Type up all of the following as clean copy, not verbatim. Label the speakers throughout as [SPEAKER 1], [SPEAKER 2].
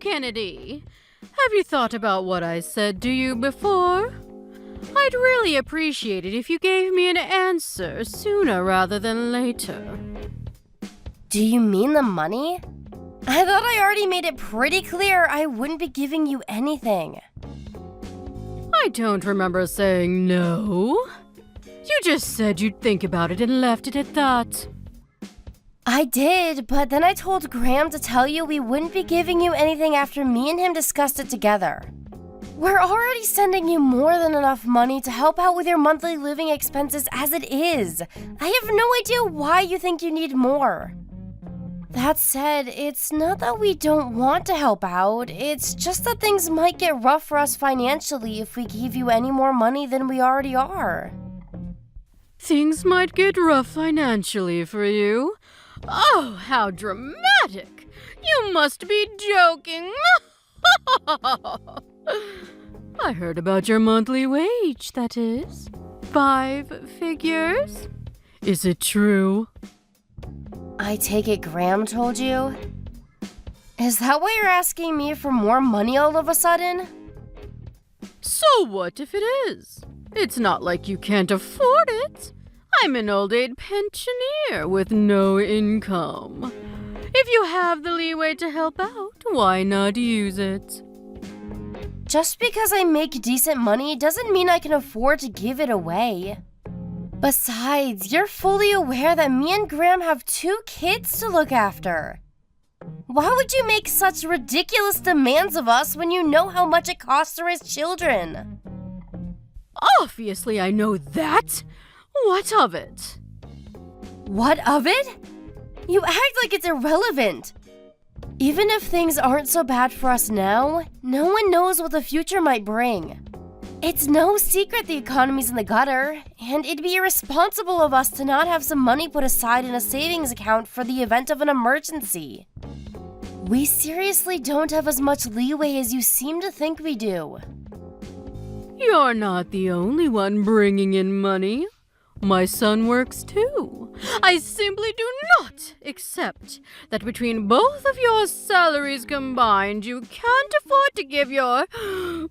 [SPEAKER 1] Kennedy. Have you thought about what I said to you before? I'd really appreciate it if you gave me an answer sooner rather than later.
[SPEAKER 2] Do you mean the money? I thought I already made it pretty clear I wouldn't be giving you anything.
[SPEAKER 1] I don't remember saying no. You just said you'd think about it and left it at that.
[SPEAKER 2] I did, but then I told Graham to tell you we wouldn't be giving you anything after me and him discussed it together. We're already sending you more than enough money to help out with your monthly living expenses as it is. I have no idea why you think you need more. That said, it's not that we don't want to help out, it's just that things might get rough for us financially if we gave you any more money than we already are.
[SPEAKER 1] Things might get rough financially for you? Oh, how dramatic! You must be joking! I heard about your monthly wage, that is. 5 figures? Is it true?
[SPEAKER 2] I take it Graham told you? Is that why you're asking me for more money all of a sudden?
[SPEAKER 1] So what if it is? It's not like you can't afford it. I'm an old-age pensioner with no income. If you have the leeway to help out, why not use it?
[SPEAKER 2] Just because I make decent money doesn't mean I can afford to give it away. Besides, you're fully aware that me and Graham have 2 kids to look after. Why would you make such ridiculous demands of us when you know how much it costs to raise children?
[SPEAKER 1] Obviously, I know that. What of it?
[SPEAKER 2] What of it? You act like it's irrelevant. Even if things aren't so bad for us now, no one knows what the future might bring. It's no secret the economy's in the gutter, and it'd be irresponsible of us to not have some money put aside in a savings account for the event of an emergency. We seriously don't have as much leeway as you seem to think we do.
[SPEAKER 1] You're not the only one bringing in money. My son works too. I simply do not accept that between both of your salaries combined, you can't afford to give your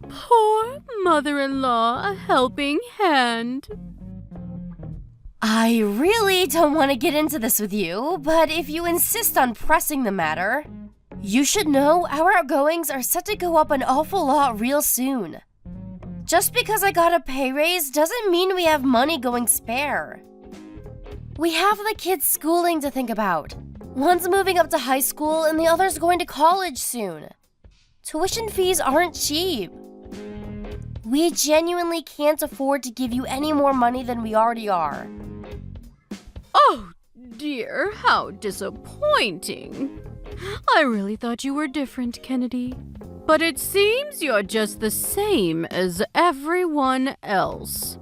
[SPEAKER 1] poor mother-in-law a helping hand.
[SPEAKER 2] I really don't want to get into this with you, but if you insist on pressing the matter, you should know our outgoings are set to go up an awful lot real soon. Just because I got a pay raise doesn't mean we have money going spare. We have the kids' schooling to think about. One's moving up to high school and the other's going to college soon. Tuition fees aren't cheap. We genuinely can't afford to give you any more money than we already are.
[SPEAKER 1] Oh dear, how disappointing. I really thought you were different, Kennedy. But it seems you're just the same as everyone else.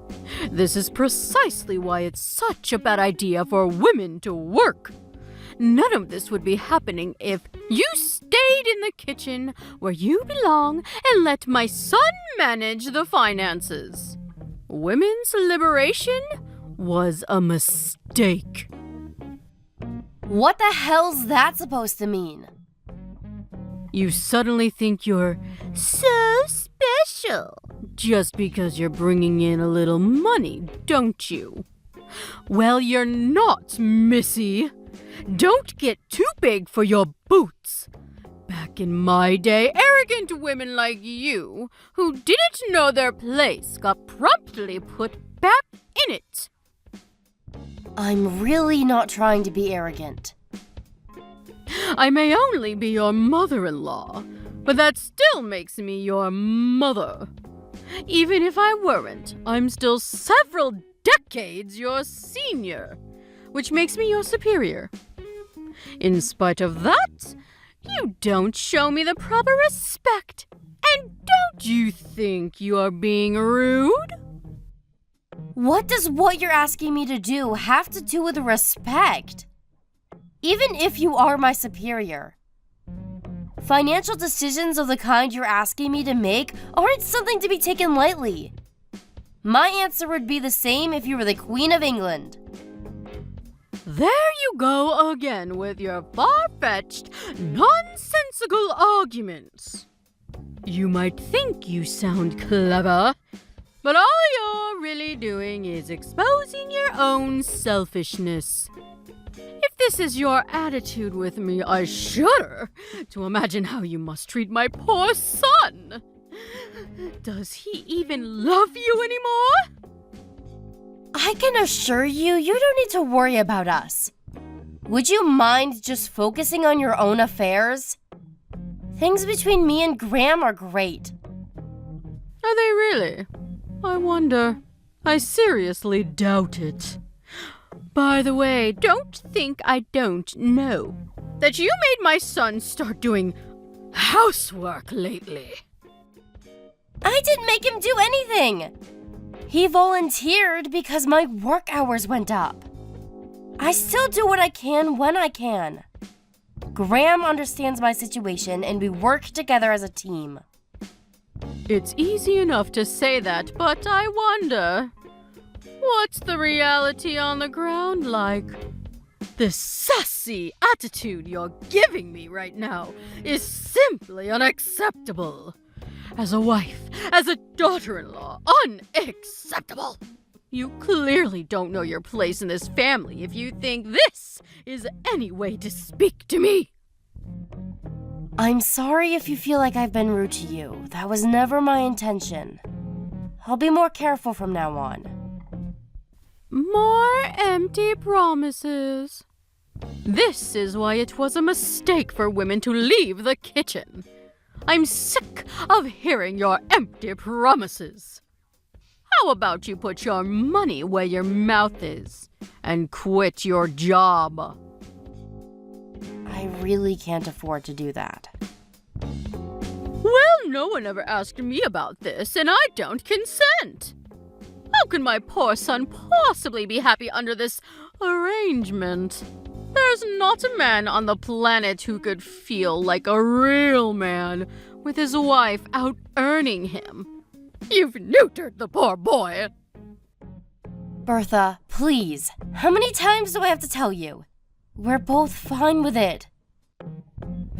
[SPEAKER 1] This is precisely why it's such a bad idea for women to work. None of this would be happening if you stayed in the kitchen where you belong and let my son manage the finances. Women's liberation was a mistake.
[SPEAKER 2] What the hell's that supposed to mean?
[SPEAKER 1] You suddenly think you're so special just because you're bringing in a little money, don't you? Well, you're not, Missy. Don't get too big for your boots. Back in my day, arrogant women like you, who didn't know their place, got promptly put back in it.
[SPEAKER 2] I'm really not trying to be arrogant.
[SPEAKER 1] I may only be your mother-in-law, but that still makes me your mother. Even if I weren't, I'm still several decades your senior, which makes me your superior. In spite of that, you don't show me the proper respect, and don't you think you are being rude?
[SPEAKER 2] What does what you're asking me to do have to do with respect? Even if you are my superior. Financial decisions of the kind you're asking me to make aren't something to be taken lightly. My answer would be the same if you were the Queen of England.
[SPEAKER 1] There you go again with your far-fetched, nonsensical classical arguments. You might think you sound clever, but all you're really doing is exposing your own selfishness. If this is your attitude with me, I shudder to imagine how you must treat my poor son. Does he even love you anymore?
[SPEAKER 2] I can assure you, you don't need to worry about us. Would you mind just focusing on your own affairs? Things between me and Graham are great.
[SPEAKER 1] Are they really? I wonder. I seriously doubt it. By the way, don't think I don't know that you made my son start doing housework lately.
[SPEAKER 2] I didn't make him do anything. He volunteered because my work hours went up. I still do what I can when I can. Graham understands my situation and we work together as a team.
[SPEAKER 1] It's easy enough to say that, but I wonder, what's the reality on the ground like? This sassy attitude you're giving me right now is simply unacceptable. As a wife, as a daughter-in-law, unacceptable. You clearly don't know your place in this family if you think this is any way to speak to me.
[SPEAKER 2] I'm sorry if you feel like I've been rude to you. That was never my intention. I'll be more careful from now on.
[SPEAKER 1] More empty promises. This is why it was a mistake for women to leave the kitchen. I'm sick of hearing your empty promises. How about you put your money where your mouth is and quit your job?
[SPEAKER 2] I really can't afford to do that.
[SPEAKER 1] Well, no one ever asked me about this, and I don't consent. How can my poor son possibly be happy under this arrangement? There's not a man on the planet who could feel like a real man with his wife out earning him. You've neutered the poor boy.
[SPEAKER 2] Bertha, please. How many times do I have to tell you? We're both fine with it.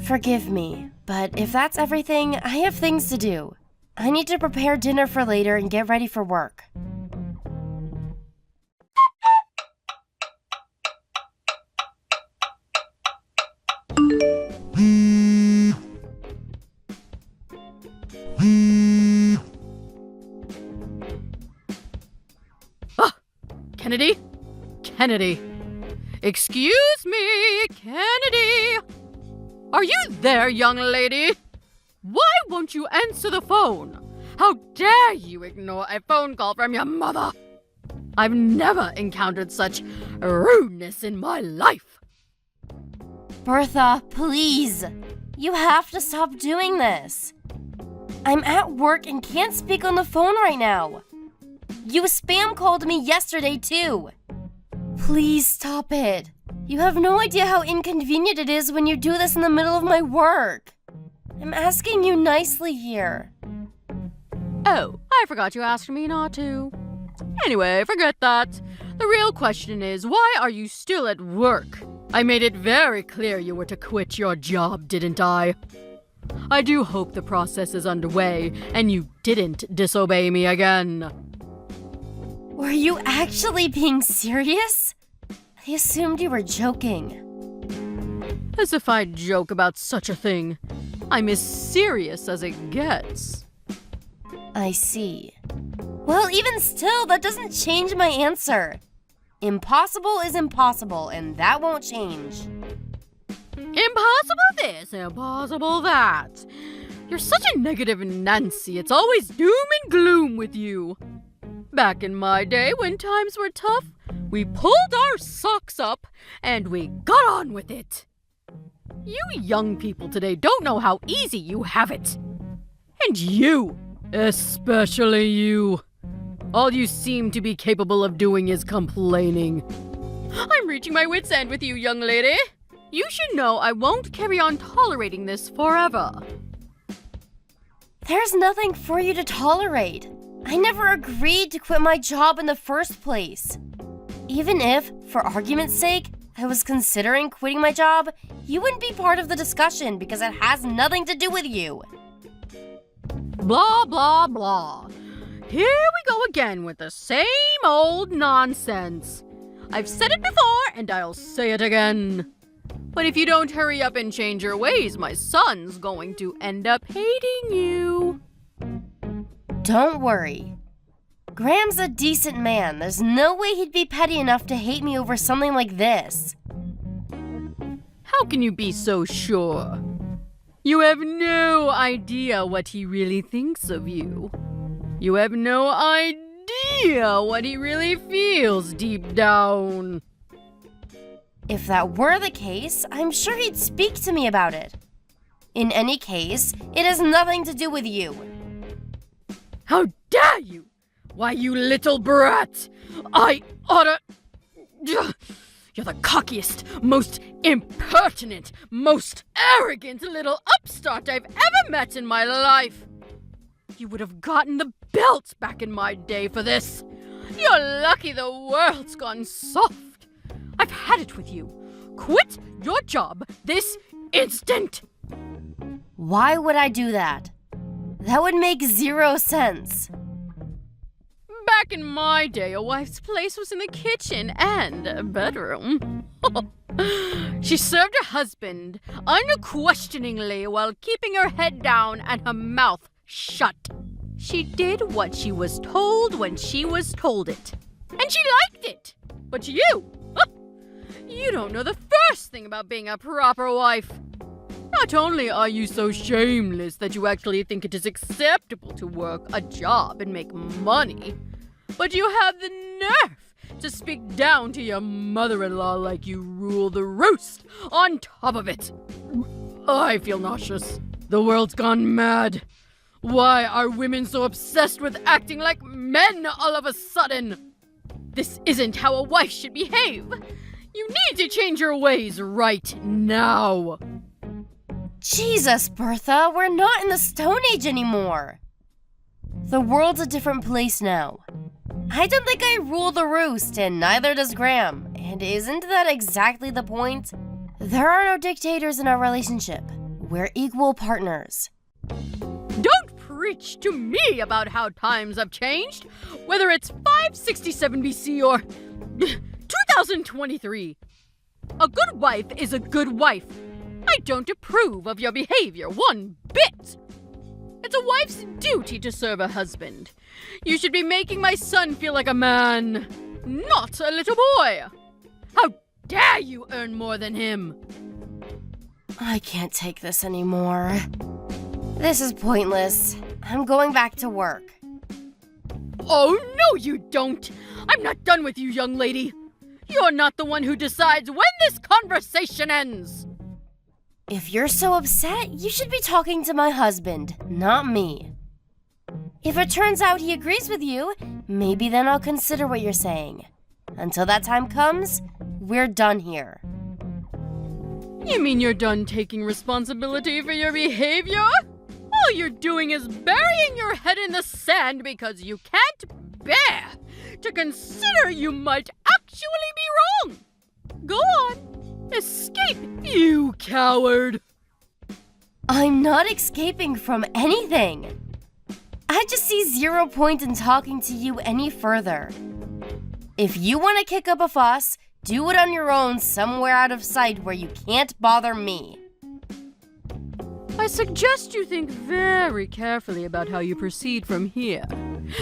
[SPEAKER 2] Forgive me, but if that's everything, I have things to do. I need to prepare dinner for later and get ready for work.
[SPEAKER 1] Kennedy? Kennedy. Excuse me, Kennedy. Are you there, young lady? Why won't you answer the phone? How dare you ignore a phone call from your mother? I've never encountered such rudeness in my life.
[SPEAKER 2] Bertha, please. You have to stop doing this. I'm at work and can't speak on the phone right now. You spam called me yesterday, too. Please stop it. You have no idea how inconvenient it is when you do this in the middle of my work. I'm asking you nicely here.
[SPEAKER 1] Oh, I forgot you asked me not to. Anyway, forget that. The real question is, why are you still at work? I made it very clear you were to quit your job, didn't I? I do hope the process is underway and you didn't disobey me again.
[SPEAKER 2] Were you actually being serious? I assumed you were joking.
[SPEAKER 1] As if I'd joke about such a thing. I'm as serious as it gets.
[SPEAKER 2] I see. Well, even still, that doesn't change my answer. Impossible is impossible, and that won't change.
[SPEAKER 1] Impossible this, impossible that. You're such a negative Nancy. It's always doom and gloom with you. Back in my day, when times were tough, we pulled our socks up and we got on with it. You young people today don't know how easy you have it. And you, especially you. All you seem to be capable of doing is complaining. I'm reaching my wit's end with you, young lady. You should know I won't carry on tolerating this forever.
[SPEAKER 2] There's nothing for you to tolerate. I never agreed to quit my job in the first place. Even if, for argument's sake, I was considering quitting my job, you wouldn't be part of the discussion because it has nothing to do with you.
[SPEAKER 1] Blah, blah, blah. Here we go again with the same old nonsense. I've said it before, and I'll say it again. But if you don't hurry up and change your ways, my son's going to end up hating you.
[SPEAKER 2] Don't worry. Graham's a decent man. There's no way he'd be petty enough to hate me over something like this.
[SPEAKER 1] How can you be so sure? You have no idea what he really thinks of you. You have no idea what he really feels deep down.
[SPEAKER 2] If that were the case, I'm sure he'd speak to me about it. In any case, it has nothing to do with you.
[SPEAKER 1] How dare you! Why, you little brat! I oughta... You're the cockiest, most impertinent, most arrogant little upstart I've ever met in my life. You would have gotten the belt back in my day for this. You're lucky the world's gone soft. I've had it with you. Quit your job this instant.
[SPEAKER 2] Why would I do that? That would make 0 sense.
[SPEAKER 1] Back in my day, a wife's place was in the kitchen and a bedroom. She served her husband unquestioningly while keeping her head down and her mouth shut. She did what she was told when she was told it. And she liked it. But you don't know the first thing about being a proper wife. Not only are you so shameless that you actually think it is acceptable to work a job and make money, but you have the nerve to speak down to your mother-in-law like you rule the roost on top of it. I feel nauseous. The world's gone mad. Why are women so obsessed with acting like men all of a sudden? This isn't how a wife should behave. You need to change your ways right now.
[SPEAKER 2] Jesus, Bertha, we're not in the Stone Age anymore. The world's a different place now. I don't think I rule the roost, and neither does Graham. And isn't that exactly the point? There are no dictators in our relationship. We're equal partners.
[SPEAKER 1] Don't preach to me about how times have changed, whether it's 567 BC or 2023. A good wife is a good wife. I don't approve of your behavior one bit. It's a wife's duty to serve her husband. You should be making my son feel like a man, not a little boy. How dare you earn more than him?
[SPEAKER 2] I can't take this anymore. This is pointless. I'm going back to work.
[SPEAKER 1] Oh, no, you don't. I'm not done with you, young lady. You're not the one who decides when this conversation ends.
[SPEAKER 2] If you're so upset, you should be talking to my husband, not me. If it turns out he agrees with you, maybe then I'll consider what you're saying. Until that time comes, we're done here.
[SPEAKER 1] You mean you're done taking responsibility for your behavior? All you're doing is burying your head in the sand because you can't bear to consider you might actually be wrong. Go on, escape, you coward.
[SPEAKER 2] I'm not escaping from anything. I just see 0 point in talking to you any further. If you want to kick up a fuss, do it on your own somewhere out of sight where you can't bother me.
[SPEAKER 1] I suggest you think very carefully about how you proceed from here.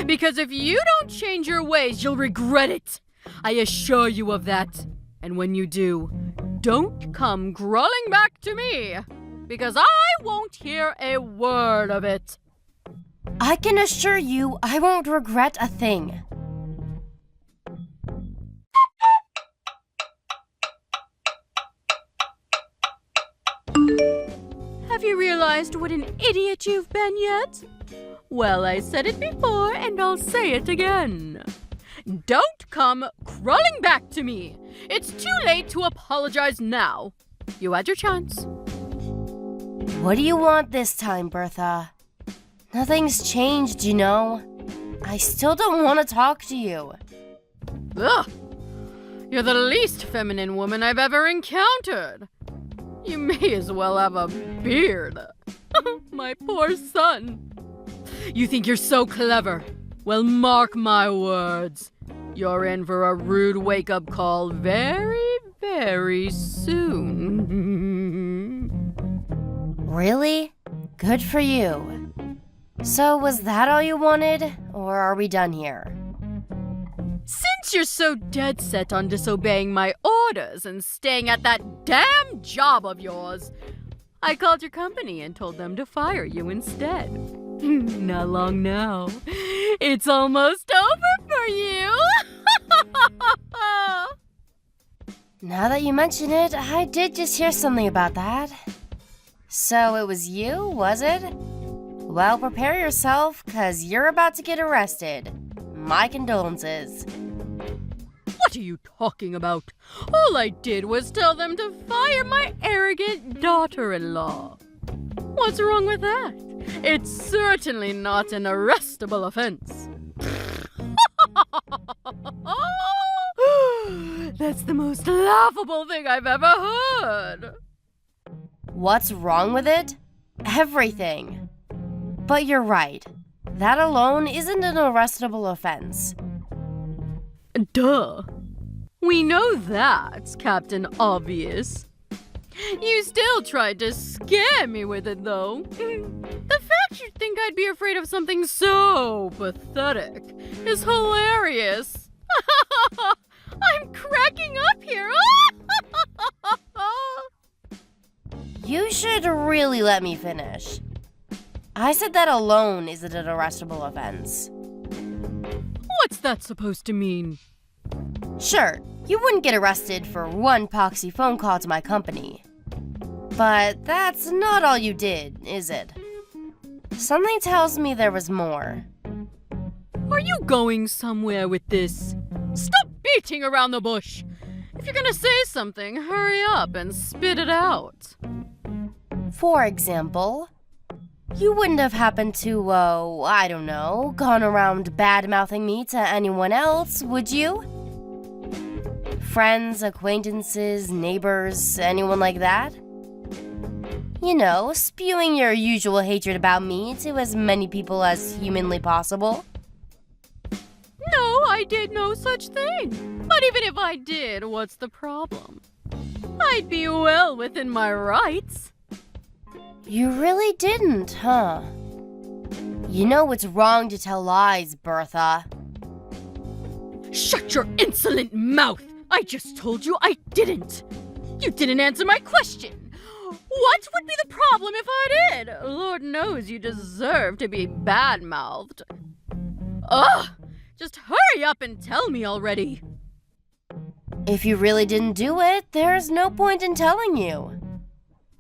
[SPEAKER 1] Because if you don't change your ways, you'll regret it. I assure you of that. And when you do, don't come crawling back to me. Because I won't hear a word of it.
[SPEAKER 2] I can assure you I won't regret a thing.
[SPEAKER 1] Have you realized what an idiot you've been yet? Well, I said it before and I'll say it again. Don't come crawling back to me. It's too late to apologize now. You had your chance.
[SPEAKER 2] What do you want this time, Bertha? Nothing's changed, you know. I still don't want to talk to you.
[SPEAKER 1] Ugh! You're the least feminine woman I've ever encountered. You may as well have a beard. My poor son. You think you're so clever? Well, mark my words. You're in for a rude wake-up call very, very soon.
[SPEAKER 2] Really? Good for you. So was that all you wanted, or are we done here?
[SPEAKER 1] Since you're so dead set on disobeying my orders and staying at that damn job of yours, I called your company and told them to fire you instead. Not long now. It's almost over for you.
[SPEAKER 2] Now that you mention it, I did just hear something about that. So it was you, was it? Well, prepare yourself, 'cause you're about to get arrested. My condolences.
[SPEAKER 1] What are you talking about? All I did was tell them to fire my arrogant daughter-in-law. What's wrong with that? It's certainly not an arrestable offense. That's the most laughable thing I've ever heard.
[SPEAKER 2] What's wrong with it? Everything. But you're right. That alone isn't an arrestable offense.
[SPEAKER 1] Duh. We know that, Captain Obvious. You still tried to scare me with it, though. The fact you'd think I'd be afraid of something so pathetic is hilarious. I'm cracking up here.
[SPEAKER 2] You should really let me finish. I said that alone isn't an arrestable offense.
[SPEAKER 1] What's that supposed to mean?
[SPEAKER 2] Sure, you wouldn't get arrested for one poxy phone call to my company. But that's not all you did, is it? Something tells me there was more.
[SPEAKER 1] Are you going somewhere with this? Stop beating around the bush. If you're gonna say something, hurry up and spit it out.
[SPEAKER 2] For example, you wouldn't have happened to, I don't know, gone around bad-mouthing me to anyone else, would you? Friends, acquaintances, neighbors, anyone like that? You know, spewing your usual hatred about me to as many people as humanly possible.
[SPEAKER 1] No, I did no such thing. But even if I did, what's the problem? I'd be well within my rights.
[SPEAKER 2] You really didn't, huh? You know it's wrong to tell lies, Bertha.
[SPEAKER 1] Shut your insolent mouth! I just told you I didn't. You didn't answer my question. What would be the problem if I did? Lord knows you deserve to be bad-mouthed. Ugh! Just hurry up and tell me already.
[SPEAKER 2] If you really didn't do it, there's no point in telling you.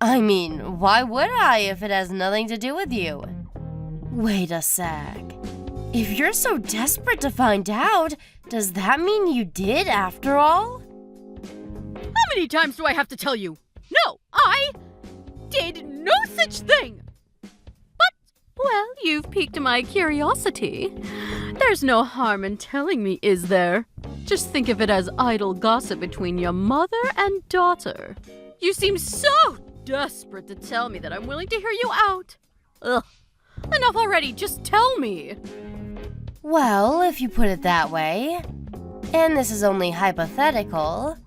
[SPEAKER 2] I mean, why would I if it has nothing to do with you? Wait a sec. If you're so desperate to find out, does that mean you did after all?
[SPEAKER 1] How many times do I have to tell you? No, I did no such thing. But, well, you've piqued my curiosity. There's no harm in telling me, is there? Just think of it as idle gossip between your mother and daughter. You seem so desperate to tell me that I'm willing to hear you out. Ugh. Enough already, just tell me.
[SPEAKER 2] Well, if you put it that way, and this is only hypothetical,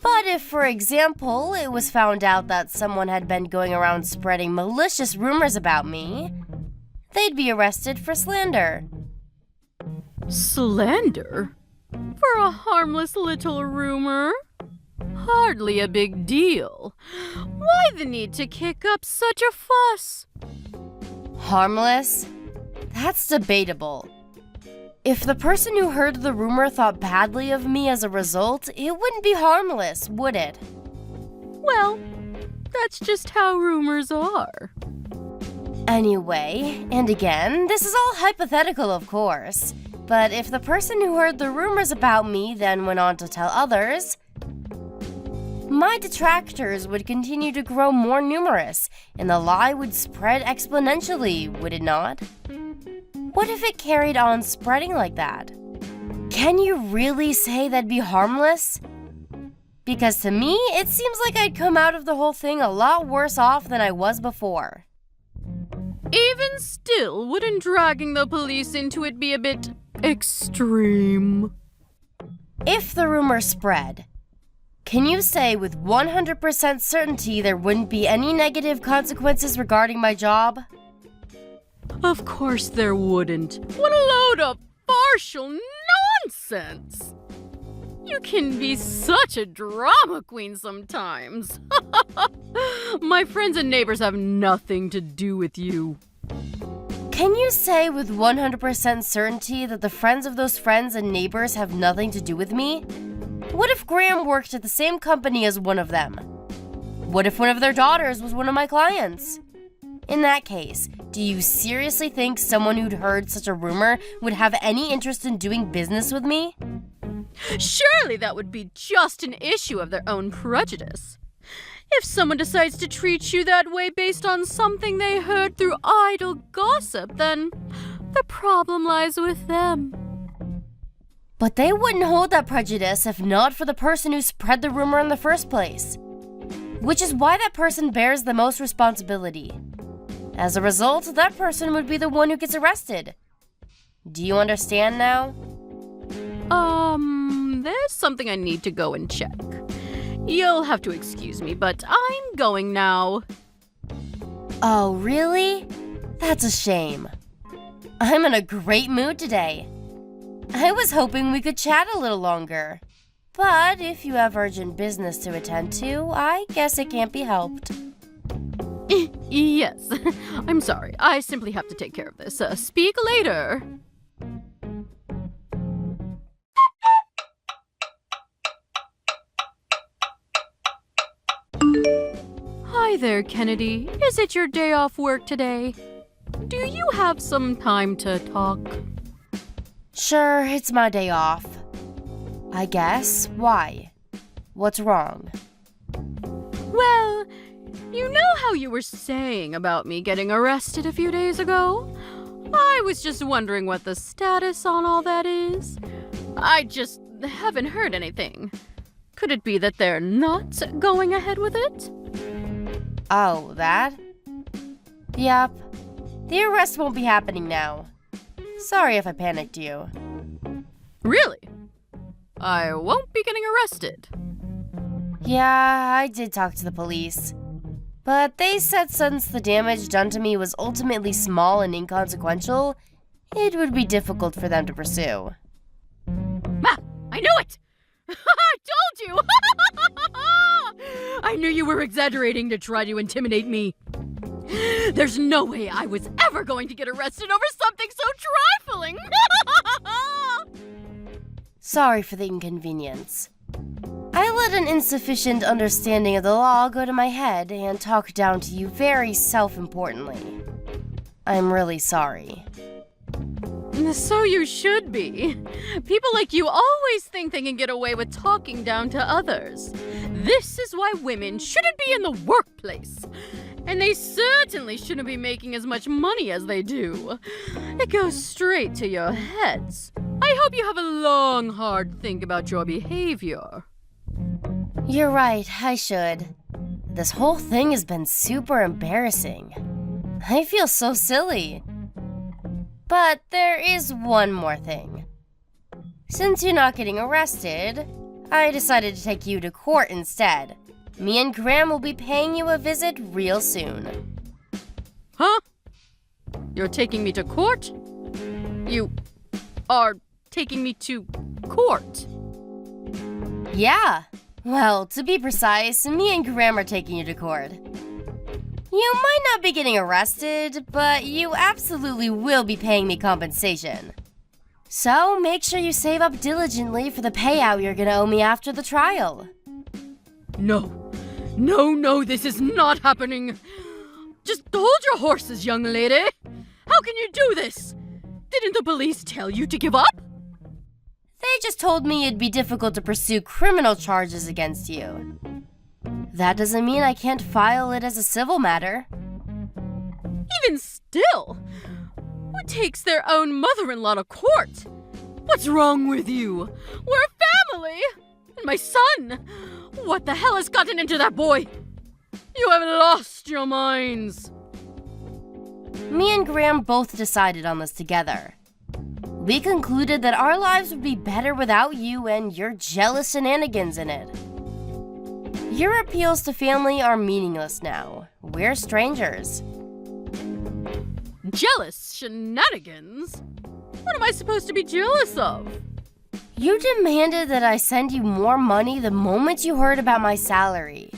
[SPEAKER 2] but if, for example, it was found out that someone had been going around spreading malicious rumors about me, they'd be arrested for slander.
[SPEAKER 1] Slander? For a harmless little rumor? Hardly a big deal. Why the need to kick up such a fuss?
[SPEAKER 2] Harmless? That's debatable. If the person who heard the rumor thought badly of me as a result, it wouldn't be harmless, would it?
[SPEAKER 1] Well, that's just how rumors are.
[SPEAKER 2] Anyway, and again, this is all hypothetical, of course, but if the person who heard the rumors about me then went on to tell others, my detractors would continue to grow more numerous, and the lie would spread exponentially, would it not? What if it carried on spreading like that? Can you really say that'd be harmless? Because to me, it seems like I'd come out of the whole thing a lot worse off than I was before.
[SPEAKER 1] Even still, wouldn't dragging the police into it be a bit extreme?
[SPEAKER 2] If the rumor spread, can you say with 100% certainty there wouldn't be any negative consequences regarding my job?
[SPEAKER 1] Of course there wouldn't. What a load of partial nonsense! You can be such a drama queen sometimes. My friends and neighbors have nothing to do with you.
[SPEAKER 2] Can you say with 100% certainty that the friends of those friends and neighbors have nothing to do with me? What if Graham worked at the same company as one of them? What if one of their daughters was one of my clients? In that case, do you seriously think someone who'd heard such a rumor would have any interest in doing business with me?
[SPEAKER 1] Surely that would be just an issue of their own prejudice. If someone decides to treat you that way based on something they heard through idle gossip, then the problem lies with them.
[SPEAKER 2] But they wouldn't hold that prejudice if not for the person who spread the rumor in the first place. Which is why that person bears the most responsibility. As a result, that person would be the one who gets arrested. Do you understand now?
[SPEAKER 1] There's something I need to go and check. You'll have to excuse me, but I'm going now.
[SPEAKER 2] Oh, really? That's a shame. I'm in a great mood today. I was hoping we could chat a little longer. But if you have urgent business to attend to, I guess it can't be helped.
[SPEAKER 1] Yes, I'm sorry. I simply have to take care of this. Speak later. Hi there, Kennedy. Is it your day off work today? Do you have some time to talk?
[SPEAKER 2] Sure, it's my day off. I guess. Why? What's wrong?
[SPEAKER 1] Well, you know how you were saying about me getting arrested a few days ago? I was just wondering what the status on all that is. I just haven't heard anything. Could it be that they're not going ahead with it?
[SPEAKER 2] Oh, that? Yep. The arrest won't be happening now. Sorry if I panicked you.
[SPEAKER 1] Really? I won't be getting arrested.
[SPEAKER 2] Yeah, I did talk to the police. But they said since the damage done to me was ultimately small and inconsequential, it would be difficult for them to pursue.
[SPEAKER 1] Ah, I knew it! I told you! I knew you were exaggerating to try to intimidate me. There's no way I was ever going to get arrested over something so trifling!
[SPEAKER 2] Sorry for the inconvenience. I let an insufficient understanding of the law go to my head and talk down to you very self-importantly. I'm really sorry.
[SPEAKER 1] So you should be. People like you always think they can get away with talking down to others. This is why women shouldn't be in the workplace. And they certainly shouldn't be making as much money as they do. It goes straight to your heads. I hope you have a long, hard think about your behavior.
[SPEAKER 2] You're right, I should. This whole thing has been super embarrassing. I feel so silly. But there is one more thing. Since you're not getting arrested, I decided to take you to court instead. Me and Graham will be paying you a visit real soon.
[SPEAKER 1] Huh? You're taking me to court? You are taking me to court?
[SPEAKER 2] Yeah. Well, to be precise, me and Graham are taking you to court. You might not be getting arrested, but you absolutely will be paying me compensation. So make sure you save up diligently for the payout you're gonna owe me after the trial.
[SPEAKER 1] No. No, this is not happening. Just hold your horses, young lady. How can you do this? Didn't the police tell you to give up?
[SPEAKER 2] They just told me it'd be difficult to pursue criminal charges against you. That doesn't mean I can't file it as a civil matter.
[SPEAKER 1] Even still, who takes their own mother-in-law to court? What's wrong with you? We're a family! And my son! What the hell has gotten into that boy? You have lost your minds!
[SPEAKER 2] Me and Graham both decided on this together. We concluded that our lives would be better without you and your jealous shenanigans in it. Your appeals to family are meaningless now. We're strangers.
[SPEAKER 1] Jealous shenanigans? What am I supposed to be jealous of?
[SPEAKER 2] You demanded that I send you more money the moment you heard about my salary.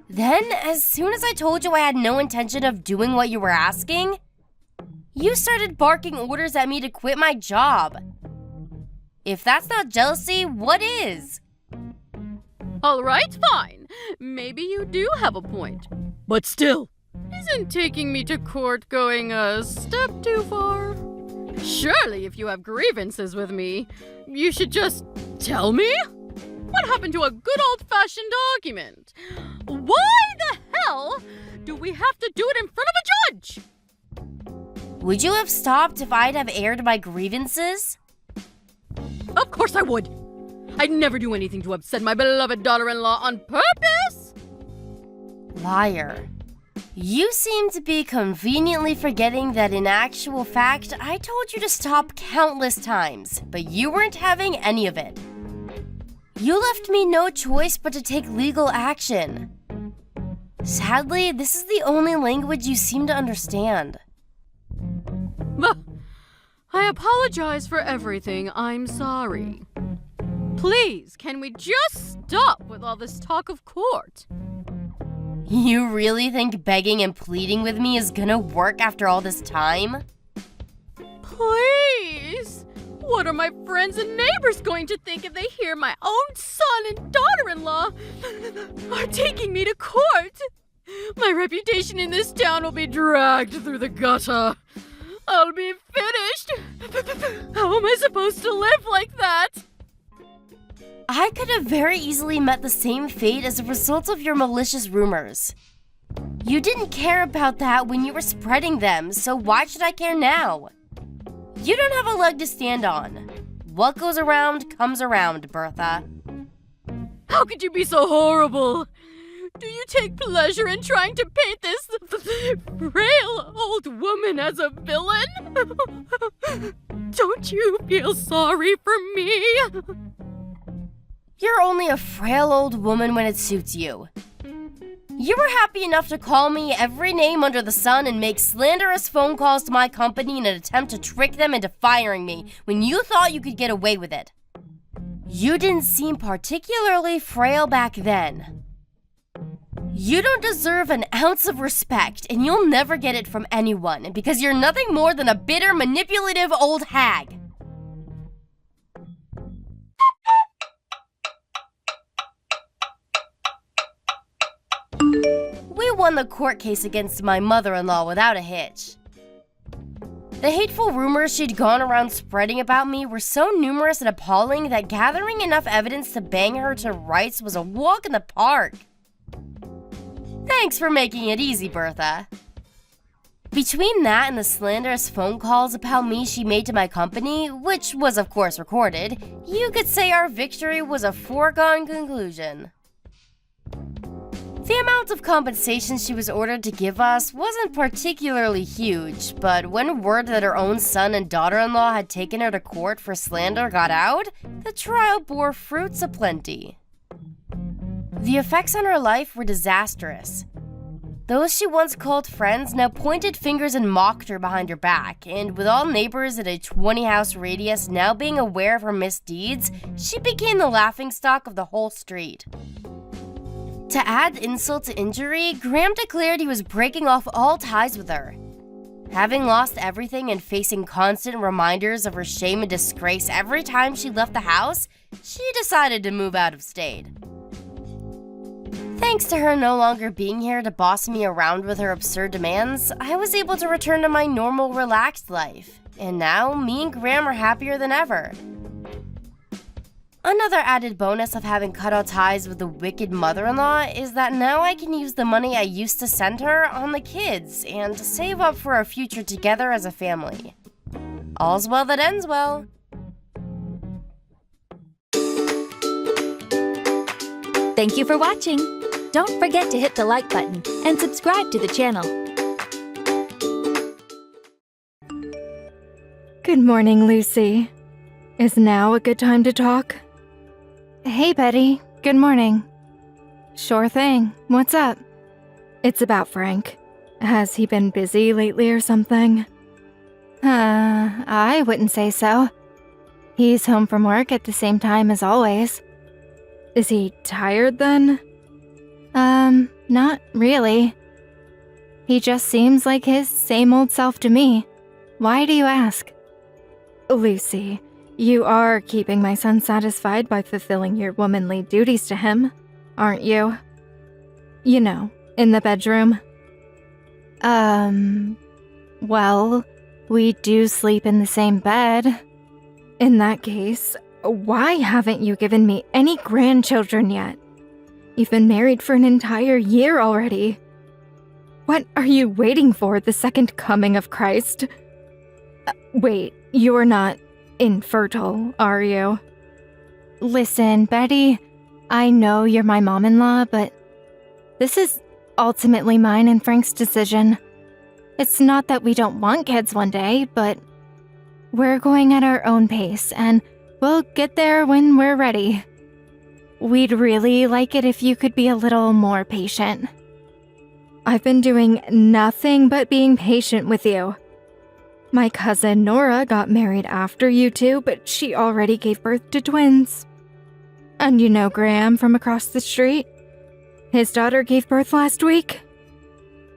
[SPEAKER 2] Then, as soon as I told you I had no intention of doing what you were asking, you started barking orders at me to quit my job. If that's not jealousy, what is?
[SPEAKER 1] All right, fine. Maybe you do have a point. But still, isn't taking me to court going a step too far? Surely if you have grievances with me, you should just tell me? What happened to a good old-fashioned argument? Why the hell do we have to do it in front of a judge?
[SPEAKER 2] Would you have stopped if I'd have aired my grievances?
[SPEAKER 1] Of course I would. I'd never do anything to upset my beloved daughter-in-law on purpose.
[SPEAKER 2] Liar. You seem to be conveniently forgetting that in actual fact, I told you to stop countless times, but you weren't having any of it. You left me no choice but to take legal action. Sadly, this is the only language you seem to understand.
[SPEAKER 1] I apologize for everything. I'm sorry. Please, can we just stop with all this talk of court?
[SPEAKER 2] You really think begging and pleading with me is gonna work after all this time?
[SPEAKER 1] Please! What are my friends and neighbors going to think if they hear my own son and daughter-in-law are taking me to court? My reputation in this town will be dragged through the gutter. I'll be finished. How am I supposed to live like that?
[SPEAKER 2] I could have very easily met the same fate as a result of your malicious rumors. You didn't care about that when you were spreading them, so why should I care now? You don't have a leg to stand on. What goes around comes around, Bertha.
[SPEAKER 1] How could you be so horrible? Do you take pleasure in trying to paint this frail old woman as a villain? Don't you feel sorry for me?
[SPEAKER 2] You're only a frail old woman when it suits you. You were happy enough to call me every name under the sun and make slanderous phone calls to my company in an attempt to trick them into firing me when you thought you could get away with it. You didn't seem particularly frail back then. You don't deserve an ounce of respect, and you'll never get it from anyone because you're nothing more than a bitter, manipulative old hag. We won the court case against my mother-in-law without a hitch. The hateful rumors she'd gone around spreading about me were so numerous and appalling that gathering enough evidence to bang her to rights was a walk in the park. Thanks for making it easy, Bertha. Between that and the slanderous phone calls about me she made to my company, which was of course recorded, you could say our victory was a foregone conclusion. The amount of compensation she was ordered to give us wasn't particularly huge, but when word that her own son and daughter-in-law had taken her to court for slander got out, the trial bore fruits aplenty. The effects on her life were disastrous. Those she once called friends now pointed fingers and mocked her behind her back, and with all neighbors at a 20-house radius now being aware of her misdeeds, she became the laughingstock of the whole street. To add insult to injury, Graham declared he was breaking off all ties with her. Having lost everything and facing constant reminders of her shame and disgrace every time she left the house, she decided to move out of state. Thanks to her no longer being here to boss me around with her absurd demands, I was able to return to my normal, relaxed life. And now, me and Graham are happier than ever. Another added bonus of having cut all ties with the wicked mother-in-law is that now I can use the money I used to send her on the kids and save up for our future together as a family. All's well that ends well.
[SPEAKER 3] Thank you for watching. Don't forget to hit the like button and subscribe to the channel.
[SPEAKER 4] Good morning, Lucy. Is now a good time to talk? Hey, Betty. Good morning. Sure thing. What's up? It's about Frank. Has he been busy lately or something? I wouldn't say so. He's home from work at the same time as always. Is he tired then? Not really. He just seems like his same old self to me. Why do you ask? Lucy, you are keeping my son satisfied by fulfilling your womanly duties to him, aren't you? You know, in the bedroom. Well, we do sleep in the same bed. In that case, why haven't you given me any grandchildren yet? You've been married for an entire year already. What are you waiting for, the second coming of Christ? Wait, you're not infertile, are you? Listen, Betty, I know you're my mom-in-law, but this is ultimately mine and Frank's decision. It's not that we don't want kids one day, but we're going at our own pace, and we'll get there when we're ready. We'd really like it if you could be a little more patient. I've been doing nothing but being patient with you. My cousin Nora got married after you two, but she already gave birth to twins. And you know Graham from across the street? His daughter gave birth last week.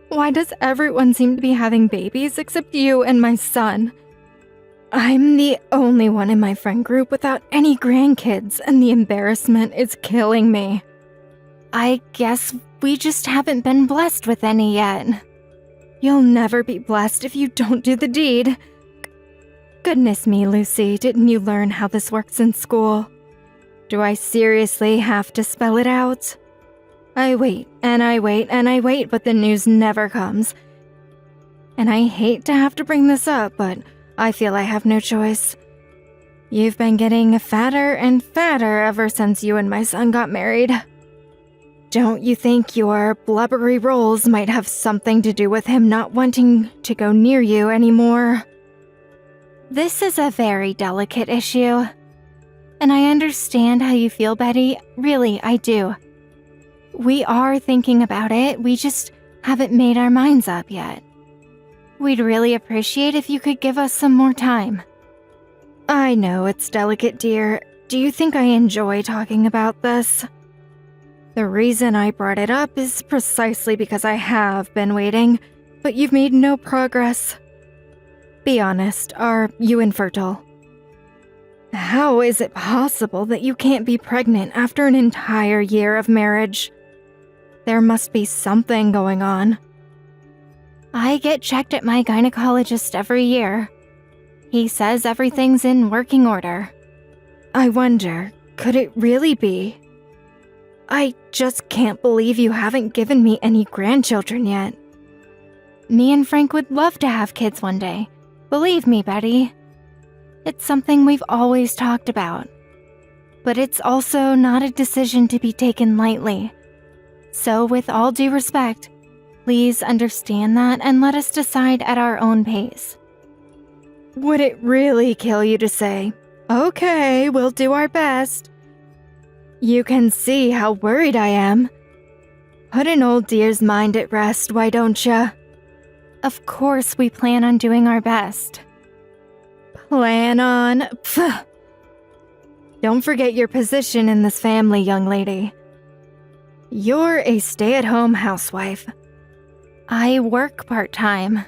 [SPEAKER 4] Why does everyone seem to be having babies except you and my son? I'm the only one in my friend group without any grandkids, and the embarrassment is killing me. I guess we just haven't been blessed with any yet. You'll never be blessed if you don't do the deed. Goodness me, Lucy, didn't you learn how this works in school? Do I seriously have to spell it out? I wait, and I wait, and I wait, but the news never comes. And I hate to have to bring this up, but I feel I have no choice. You've been getting fatter and fatter ever since you and my son got married. Don't you think your blubbery rolls might have something to do with him not wanting to go near you anymore? This is a very delicate issue. And I understand how you feel, Betty. Really, I do. We are thinking about it, we just haven't made our minds up yet. We'd really appreciate if you could give us some more time. I know it's delicate, dear. Do you think I enjoy talking about this? The reason I brought it up is precisely because I have been waiting, but you've made no progress. Be honest, are you infertile? How is it possible that you can't be pregnant after an entire year of marriage? There must be something going on. I get checked at my gynecologist every year. He says everything's in working order. I wonder, could it really be? I just can't believe you haven't given me any grandchildren yet. Me and Frank would love to have kids one day. Believe me, Betty. It's something we've always talked about. But it's also not a decision to be taken lightly. So with all due respect, please understand that and let us decide at our own pace. Would it really kill you to say, "Okay, we'll do our best"? You can see how worried I am. Put an old dear's mind at rest, why don't ya? Of course we plan on doing our best. Plan on? Pfft. Don't forget your position in this family, young lady. You're a stay-at-home housewife. I work part-time.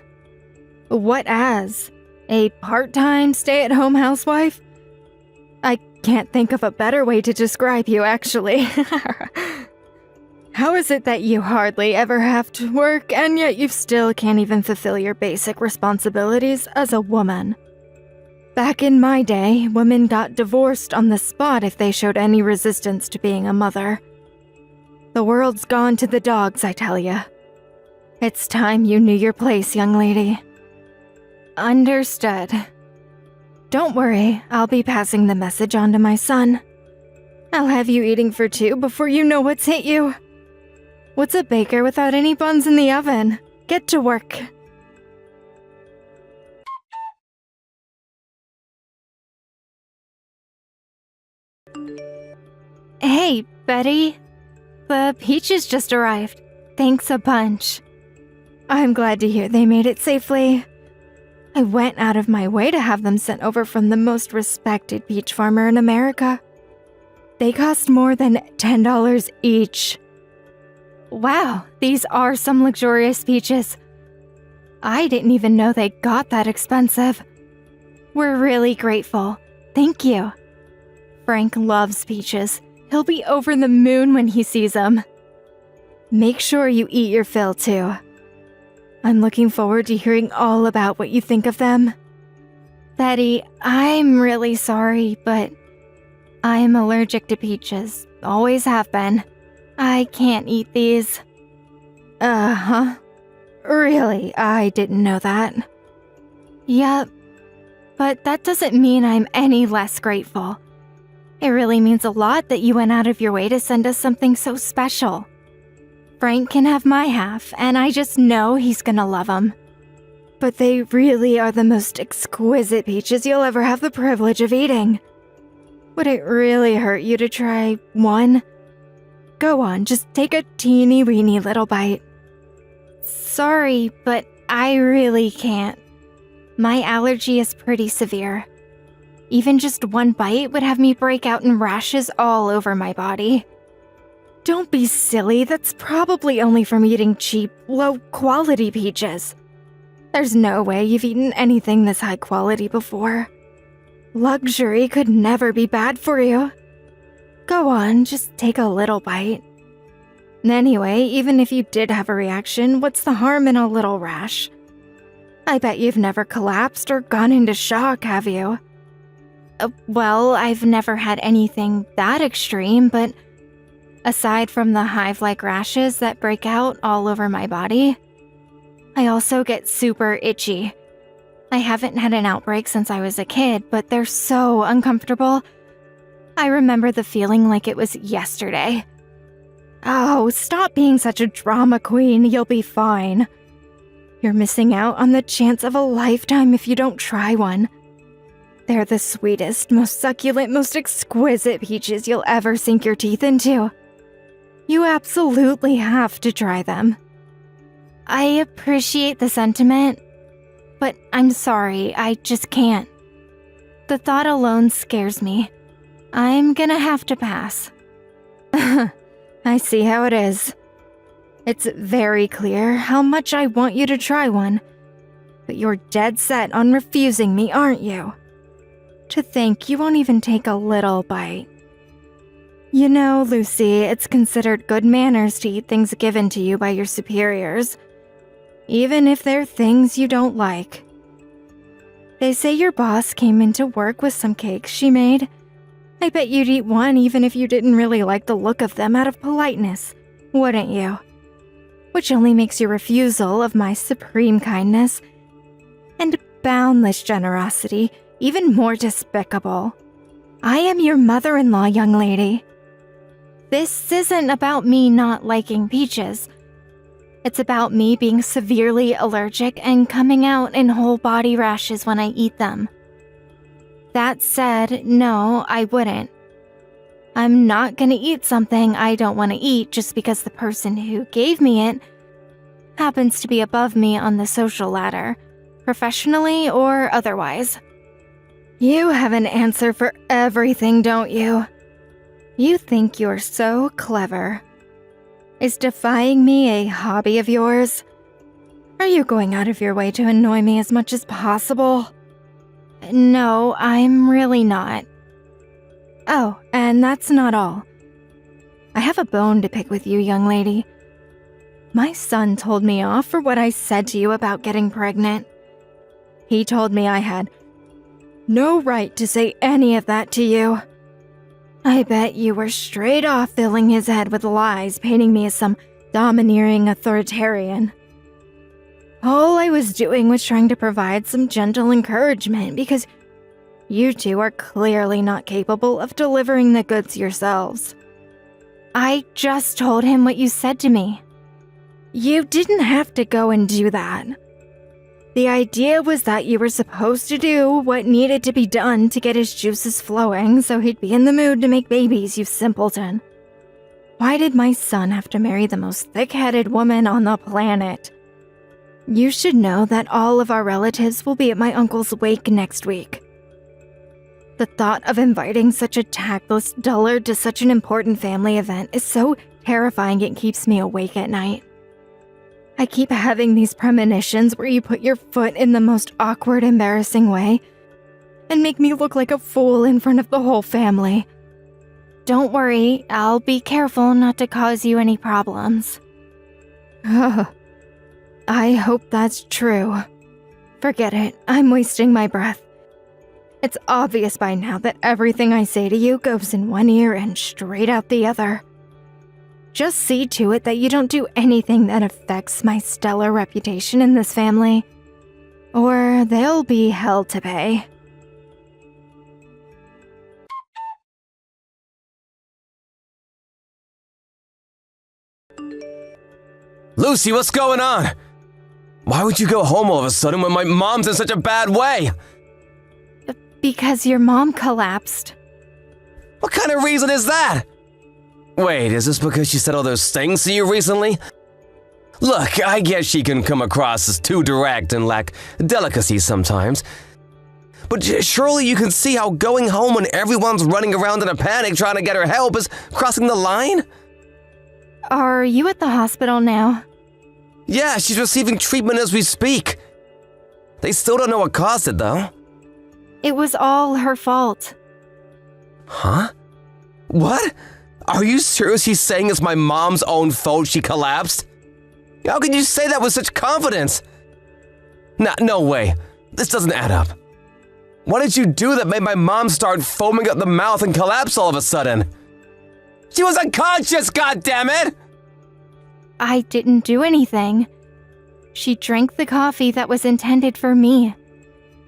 [SPEAKER 4] What as? A part-time stay-at-home housewife? I can't think of a better way to describe you, actually. How is it that you hardly ever have to work, and yet you still can't even fulfill your basic responsibilities as a woman? Back in my day, women got divorced on the spot if they showed any resistance to being a mother. The world's gone to the dogs, I tell ya. It's time you knew your place, young lady. Understood. Don't worry, I'll be passing the message on to my son. I'll have you eating for two before you know what's hit you. What's a baker without any buns in the oven? Get to work. Hey, Betty. The peaches just arrived. Thanks a bunch. I'm glad to hear they made it safely. I went out of my way to have them sent over from the most respected peach farmer in America. They cost more than $10 each. Wow, these are some luxurious peaches. I didn't even know they got that expensive. We're really grateful. Thank you. Frank loves peaches. He'll be over the moon when he sees them. Make sure you eat your fill, too. I'm looking forward to hearing all about what you think of them. Betty, I'm really sorry, but I'm allergic to peaches. Always have been. I can't eat these. Uh-huh. Really, I didn't know that. Yep. But that doesn't mean I'm any less grateful. It really means a lot that you went out of your way to send us something so special. Frank can have my half, and I just know he's gonna love them. But they really are the most exquisite peaches you'll ever have the privilege of eating. Would it really hurt you to try one? Go on, just take a teeny-weeny little bite. Sorry, but I really can't. My allergy is pretty severe. Even just one bite would have me break out in rashes all over my body. Don't be silly, that's probably only from eating cheap, low-quality peaches. There's no way you've eaten anything this high quality before. Luxury could never be bad for you. Go on, just take a little bite. Anyway, even if you did have a reaction, what's the harm in a little rash? I bet you've never collapsed or gone into shock, have you? Well, I've never had anything that extreme, but aside from the hive-like rashes that break out all over my body, I also get super itchy. I haven't had an outbreak since I was a kid, but they're so uncomfortable. I remember the feeling like it was yesterday. Oh, stop being such a drama queen, you'll be fine. You're missing out on the chance of a lifetime if you don't try one. They're the sweetest, most succulent, most exquisite peaches you'll ever sink your teeth into. You absolutely have to try them. I appreciate the sentiment, but I'm sorry, I just can't. The thought alone scares me. I'm gonna have to pass. I see how it is. It's very clear how much I want you to try one, but you're dead set on refusing me, aren't you? To think you won't even take a little bite. You know, Lucy, it's considered good manners to eat things given to you by your superiors, even if they're things you don't like. They say your boss came into work with some cakes she made. I bet you'd eat one even if you didn't really like the look of them out of politeness, wouldn't you? Which only makes your refusal of my supreme kindness and boundless generosity even more despicable. I am your mother-in-law, young lady. This isn't about me not liking peaches. It's about me being severely allergic and coming out in whole body rashes when I eat them. That said, no, I wouldn't. I'm not gonna eat something I don't want to eat just because the person who gave me it happens to be above me on the social ladder, professionally or otherwise. You have an answer for everything, don't you? You think you're so clever. Is defying me a hobby of yours? Are you going out of your way to annoy me as much as possible? No, I'm really not. Oh, and that's not all. I have a bone to pick with you, young lady. My son told me off for what I said to you about getting pregnant. He told me I had no right to say any of that to you. I bet you were straight off filling his head with lies, painting me as some domineering authoritarian. All I was doing was trying to provide some gentle encouragement because You two are clearly not capable of delivering the goods yourselves. I just told him what you said to me. You didn't have to go and do that. The idea was that you were supposed to do what needed to be done to get his juices flowing so he'd be in the mood to make babies, you simpleton. Why did my son have to marry the most thick-headed woman on the planet? You should know that all of our relatives will be at my uncle's wake next week. The thought of inviting such a tactless dullard to such an important family event is so terrifying it keeps me awake at night. I keep having these premonitions where you put your foot in the most awkward, embarrassing way and make me look like a fool in front of the whole family. Don't worry, I'll be careful not to cause you any problems. I hope that's true. Forget it, I'm wasting my breath. It's obvious by now that everything I say to you goes in one ear and straight out the other. Just see to it that you don't do anything that affects my stellar reputation in this family, or there'll be hell to pay.
[SPEAKER 5] Lucy, what's going on? Why would you go home all of a sudden when my mom's in such a bad way?
[SPEAKER 4] Because your mom collapsed.
[SPEAKER 5] What kind of reason is that? Wait, is this because she said all those things to you recently? Look, I guess she can come across as too direct and lack delicacy sometimes. But surely you can see how going home when everyone's running around in a panic trying to get her help is crossing the line?
[SPEAKER 4] Are you at the hospital now?
[SPEAKER 5] Yeah, she's receiving treatment as we speak. They still don't know what caused it, though.
[SPEAKER 4] It was all her fault.
[SPEAKER 5] Huh? What? Are you seriously saying it's my mom's own fault she collapsed? How can you say that with such confidence? No way. This doesn't add up. What did you do that made my mom start foaming at the mouth and collapse all of a sudden? She was unconscious, goddammit!
[SPEAKER 4] I didn't do anything. She drank the coffee that was intended for me.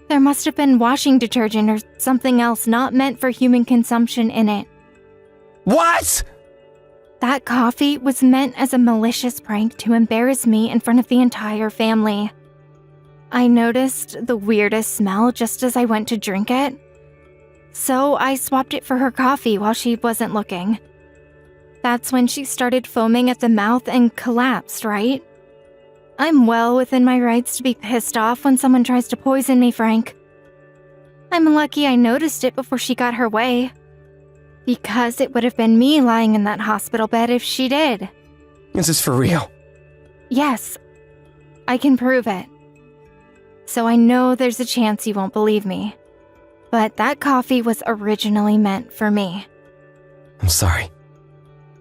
[SPEAKER 4] There must have been washing detergent or something else not meant for human consumption in it.
[SPEAKER 5] What?
[SPEAKER 4] That coffee was meant as a malicious prank to embarrass me in front of the entire family. I noticed the weirdest smell just as I went to drink it. So I swapped it for her coffee while she wasn't looking. That's when she started foaming at the mouth and collapsed, right? I'm well within my rights to be pissed off when someone tries to poison me, Frank. I'm lucky I noticed it before she got her way. Because it would have been me lying in that hospital bed if she did.
[SPEAKER 5] Is this for real?
[SPEAKER 4] Yes, I can prove it. So I know there's a chance you won't believe me. But that coffee was originally meant for me.
[SPEAKER 5] I'm sorry.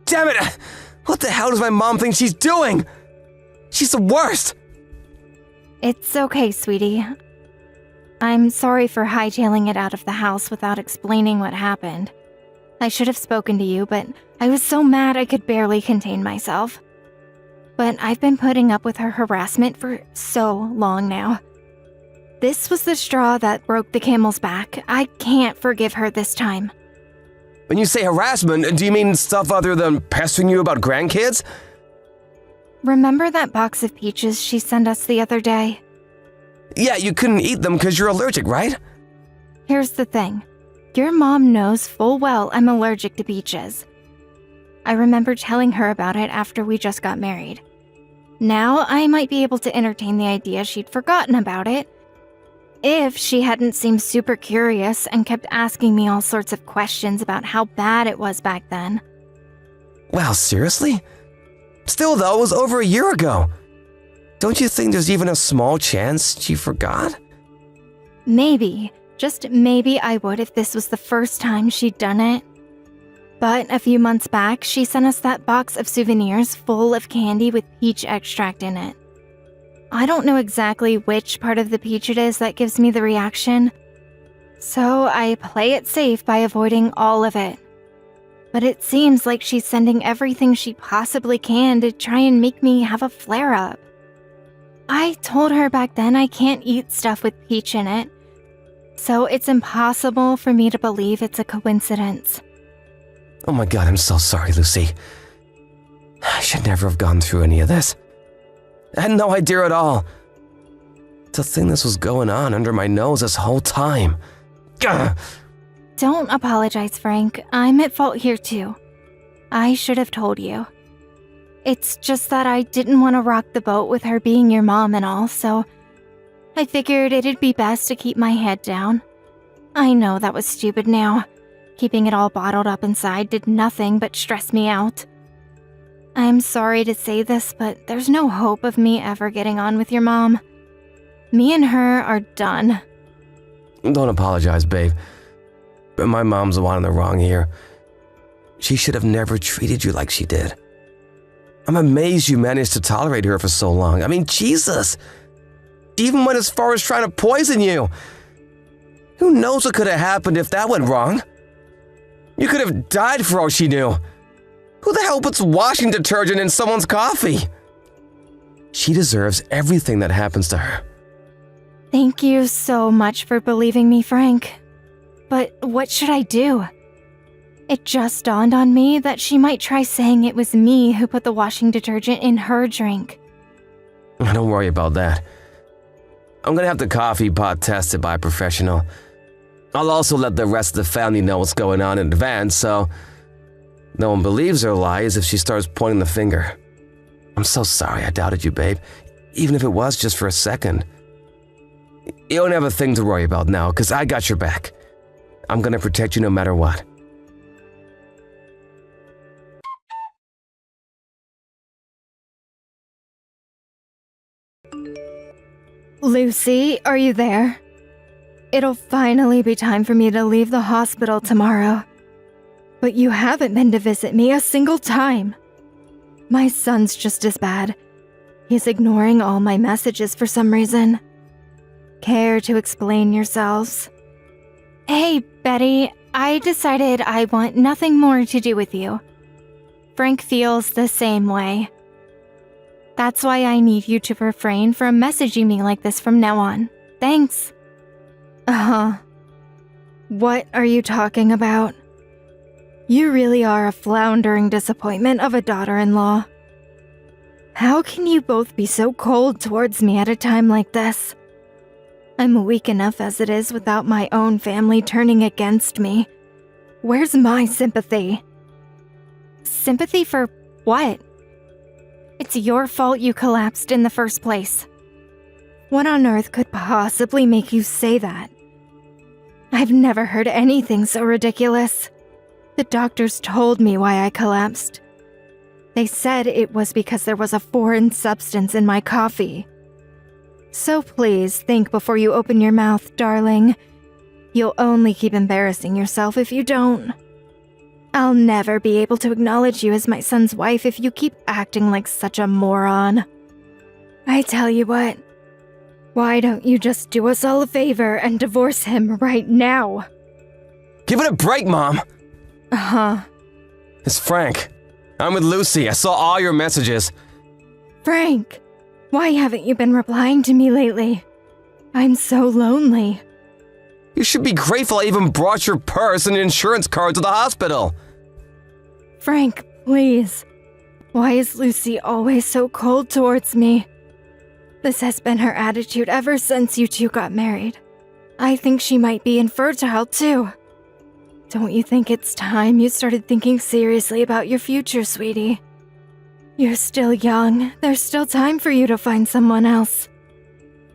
[SPEAKER 5] Damn it! What the hell does my mom think she's doing? She's the worst!
[SPEAKER 4] It's okay, sweetie. I'm sorry for hightailing it out of the house without explaining what happened. I should have spoken to you, but I was so mad I could barely contain myself. But I've been putting up with her harassment for so long now. This was the straw that broke the camel's back. I can't forgive her this time.
[SPEAKER 5] When you say harassment, do you mean stuff other than pestering you about grandkids?
[SPEAKER 4] Remember that box of peaches she sent us the other day?
[SPEAKER 5] Yeah, you couldn't eat them because you're allergic, right?
[SPEAKER 4] Here's the thing. Your mom knows full well I'm allergic to peaches. I remember telling her about it after we just got married. Now I might be able to entertain the idea she'd forgotten about it, if she hadn't seemed super curious and kept asking me all sorts of questions about how bad it was back then.
[SPEAKER 5] Wow, seriously? Still though, it was over a year ago. Don't you think there's even a small chance she forgot?
[SPEAKER 4] Maybe. Just maybe I would if this was the first time she'd done it. But a few months back, she sent us that box of souvenirs full of candy with peach extract in it. I don't know exactly which part of the peach it is that gives me the reaction, so I play it safe by avoiding all of it. But it seems like she's sending everything she possibly can to try and make me have a flare-up. I told her back then I can't eat stuff with peach in it, so it's impossible for me to believe it's a coincidence.
[SPEAKER 5] Oh my God, I'm so sorry, Lucy. I should never have gone through any of this. I had no idea at all. To think this was going on under my nose this whole time. Gah!
[SPEAKER 4] Don't apologize, Frank. I'm at fault here too. I should have told you. It's just that I didn't want to rock the boat with her being your mom and all, so I figured it'd be best to keep my head down. I know that was stupid now. Keeping it all bottled up inside did nothing but stress me out. I'm sorry to say this, but there's no hope of me ever getting on with your mom. Me and her are done.
[SPEAKER 5] Don't apologize, babe. But my mom's the one in the wrong here. She should have never treated you like she did. I'm amazed you managed to tolerate her for so long. I mean, Jesus! She even went as far as trying to poison you. Who knows what could have happened if that went wrong? You could have died for all she knew. Who the hell puts washing detergent in someone's coffee? She deserves everything that happens to her.
[SPEAKER 4] Thank you so much for believing me, Frank. But what should I do? It just dawned on me that she might try saying it was me who put the washing detergent in her drink.
[SPEAKER 5] Don't worry about that. I'm gonna have the coffee pot tested by a professional. I'll also let the rest of the family know what's going on in advance, so no one believes her lies if she starts pointing the finger. I'm so sorry I doubted you, babe, even if it was just for a second. You don't have a thing to worry about now, because I got your back. I'm gonna protect you no matter what.
[SPEAKER 4] Lucy, are you there? It'll finally be time for me to leave the hospital tomorrow. But you haven't been to visit me a single time. My son's just as bad. He's ignoring all my messages for some reason. Care to explain yourselves? Hey, Betty, I decided I want nothing more to do with you. Frank feels the same way. That's why I need you to refrain from messaging me like this from now on. Thanks. What are you talking about? You really are a floundering disappointment of a daughter-in-law. How can you both be so cold towards me at a time like this? I'm weak enough as it is without my own family turning against me. Where's my sympathy? Sympathy for what? It's your fault you collapsed in the first place. What on earth could possibly make you say that? I've never heard anything so ridiculous. The doctors told me why I collapsed. They said it was because there was a foreign substance in my coffee. So please think before you open your mouth, darling. You'll only keep embarrassing yourself if you don't. I'll never be able to acknowledge you as my son's wife if you keep acting like such a moron. I tell you what, why don't you just do us all a favor and divorce him right now?
[SPEAKER 5] Give it a break, Mom! It's Frank. I'm with Lucy. I saw all your messages.
[SPEAKER 4] Frank, why haven't you been replying to me lately? I'm so lonely.
[SPEAKER 5] You should be grateful I even brought your purse and insurance card to the hospital.
[SPEAKER 4] Frank, please. Why is Lucy always so cold towards me? This has been her attitude ever since you two got married. I think she might be infertile too. Don't you think it's time you started thinking seriously about your future, sweetie? You're still young. There's still time for you to find someone else.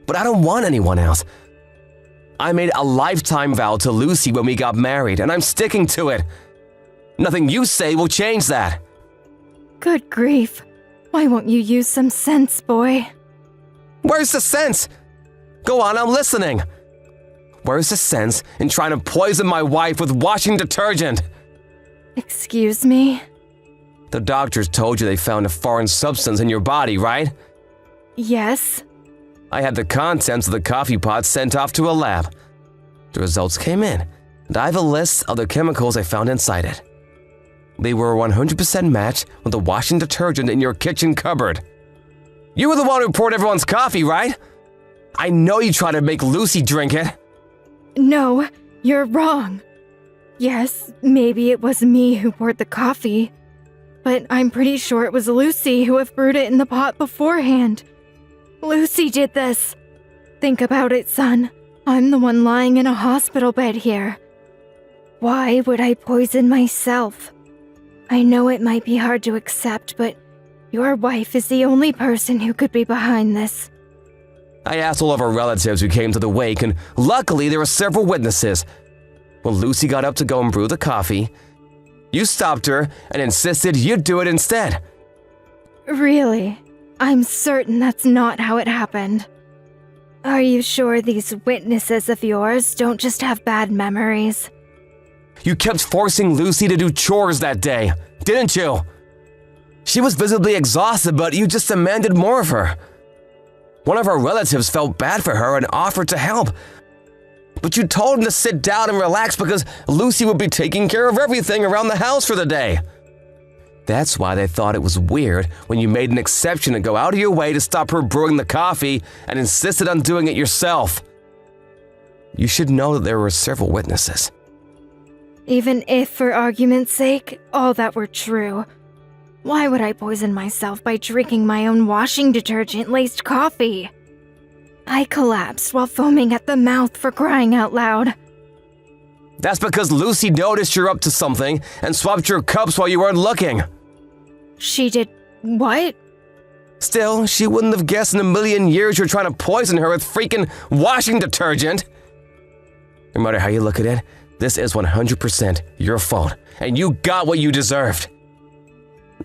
[SPEAKER 5] But I don't want anyone else. I made a lifetime vow to Lucy when we got married, and I'm sticking to it. Nothing you say will change that.
[SPEAKER 4] Good grief. Why won't you use some sense, boy?
[SPEAKER 5] Where's the sense? Go on, I'm listening. Where's the sense in trying to poison my wife with washing detergent?
[SPEAKER 4] Excuse me?
[SPEAKER 5] The doctors told you they found a foreign substance in your body, right?
[SPEAKER 4] Yes.
[SPEAKER 5] I had the contents of the coffee pot sent off to a lab. The results came in, and I have a list of the chemicals I found inside it. They were 100% matched with the washing detergent in your kitchen cupboard. You were the one who poured everyone's coffee, right? I know you tried to make Lucy drink it.
[SPEAKER 4] No, you're wrong. Yes, maybe it was me who poured the coffee, but I'm pretty sure it was Lucy who have brewed it in the pot beforehand. Lucy did this. Think about it, son. I'm the one lying in a hospital bed here. Why would I poison myself? I know it might be hard to accept, but your wife is the only person who could be behind this.
[SPEAKER 5] I asked all of our relatives who came to the wake, and luckily there were several witnesses. When Lucy got up to go and brew the coffee, you stopped her and insisted you'd do it instead.
[SPEAKER 4] Really? I'm certain that's not how it happened. Are you sure these witnesses of yours don't just have bad memories?
[SPEAKER 5] You kept forcing Lucy to do chores that day, didn't you? She was visibly exhausted, but you just demanded more of her. One of our relatives felt bad for her and offered to help. But you told him to sit down and relax because Lucy would be taking care of everything around the house for the day. That's why they thought it was weird when you made an exception to go out of your way to stop her brewing the coffee and insisted on doing it yourself. You should know that there were several witnesses.
[SPEAKER 4] Even if, for argument's sake, all that were true, why would I poison myself by drinking my own washing detergent-laced coffee? I collapsed while foaming at the mouth, for crying out loud.
[SPEAKER 5] That's because Lucy noticed you're up to something and swapped your cups while you weren't looking.
[SPEAKER 4] She did what?
[SPEAKER 5] Still, she wouldn't have guessed in a million years you're trying to poison her with freaking washing detergent. No matter how you look at it, this is 100% your fault, and you got what you deserved.